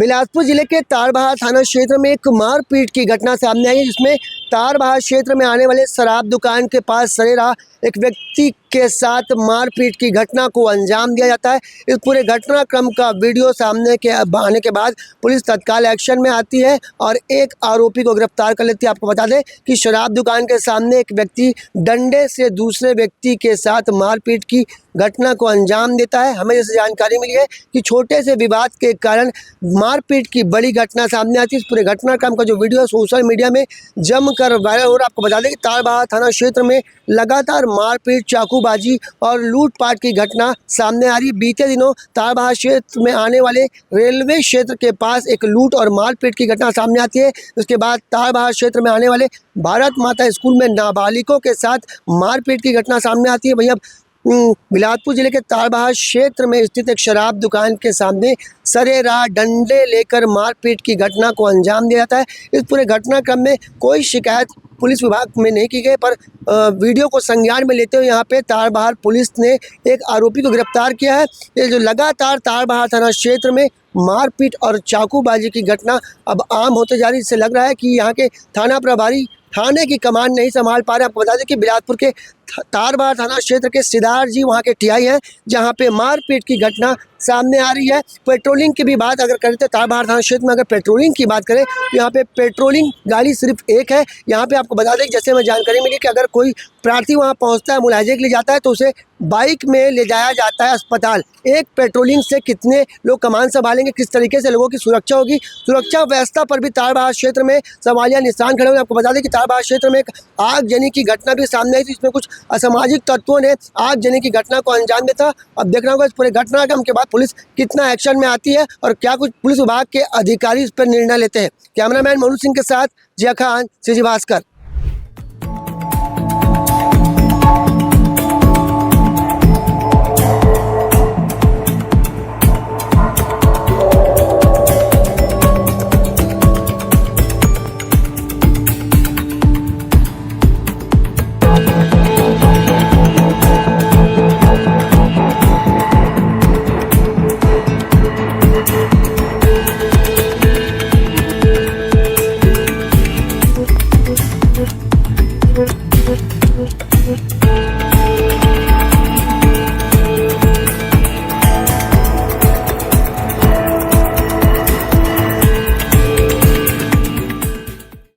बिलासपुर जिले के तारबहार थाना क्षेत्र में एक मारपीट की घटना सामने आई है, जिसमें तारबहार क्षेत्र में आने वाले शराब दुकान के पास सरेरा एक व्यक्ति के साथ मारपीट की घटना को अंजाम दिया जाता है। इस पूरे घटनाक्रम का वीडियो सामने के आने के बाद पुलिस तत्काल एक्शन में आती है और एक आरोपी को गिरफ्तार कर लेती है। आपको बता दें कि शराब दुकान के सामने एक व्यक्ति डंडे से दूसरे व्यक्ति के साथ मारपीट की घटना को अंजाम देता है। हमें जैसे जानकारी मिली है कि छोटे से विवाद के कारण मारपीट की बड़ी घटना सामने आती है। इस पूरे घटनाक्रम का जो वीडियो सोशल मीडिया में जमकर वायरल हो रहा है। आपको बता दें कि तारबहार थाना क्षेत्र में लगातार मारपीट, चाकूबाजी और लूटपाट की घटना सामने आ रही है। बीते दिनों तारबहार क्षेत्र में आने वाले रेलवे क्षेत्र के पास एक लूट और मारपीट की घटना सामने आती है। उसके बाद तारबहार क्षेत्र में आने वाले भारत माता स्कूल में नाबालिगों के साथ मारपीट की घटना सामने आती है। भैया बिलासपुर जिले के तारबहार क्षेत्र में स्थित एक शराब दुकान के सामने सरेरा डंडे लेकर मारपीट की घटना को अंजाम दिया जाता है। इस पूरे घटनाक्रम में कोई शिकायत पुलिस विभाग में नहीं की गई, पर वीडियो को संज्ञान में लेते हुए यहाँ पे तारबहार पुलिस ने एक आरोपी को गिरफ्तार किया है। ये जो लगातार तारबहार थाना क्षेत्र में मारपीट और चाकूबाजी की घटना अब आम होते जा रही है, इससे लग रहा है कि यहाँ के थाना प्रभारी थाने की कमान नहीं संभाल पा रहे। आपको बता दें कि बिलासपुर के तारबहार थाना क्षेत्र के सिदार जी वहाँ के टीआई हैं, जहाँ पे मारपीट की घटना सामने आ रही है। पेट्रोलिंग की भी बात अगर करें तो तारबहार थाना क्षेत्र में अगर पेट्रोलिंग की बात करें तो यहाँ पे पेट्रोलिंग गाड़ी सिर्फ एक है। यहाँ पे आपको बता दें कि जैसे हमें जानकारी मिली कि अगर कोई प्रार्थी वहाँ पहुँचता है, मुलाजे के लिए जाता है, तो उसे बाइक में ले जाया जाता है अस्पताल। एक पेट्रोलिंग से कितने लोग कमान संभालेंगे, किस तरीके से लोगों की सुरक्षा होगी, सुरक्षा व्यवस्था पर भी तारबहार क्षेत्र में सवालिया निशान खड़े हुए। आपको बता दें कि तारबहार क्षेत्र में एक आगजनी की घटना भी सामने आई थी, जिसमें कुछ असामाजिक तत्वों ने आगजनी की घटना को अंजाम दिया था। अब देखना होगा इस पूरे घटनाक्रम के बाद पुलिस कितना एक्शन में आती है और क्या कुछ पुलिस विभाग के अधिकारी इस पर निर्णय लेते हैं। कैमरामैन मनु सिंह के साथ Zia Khan, C G Bhaskar. Thank you.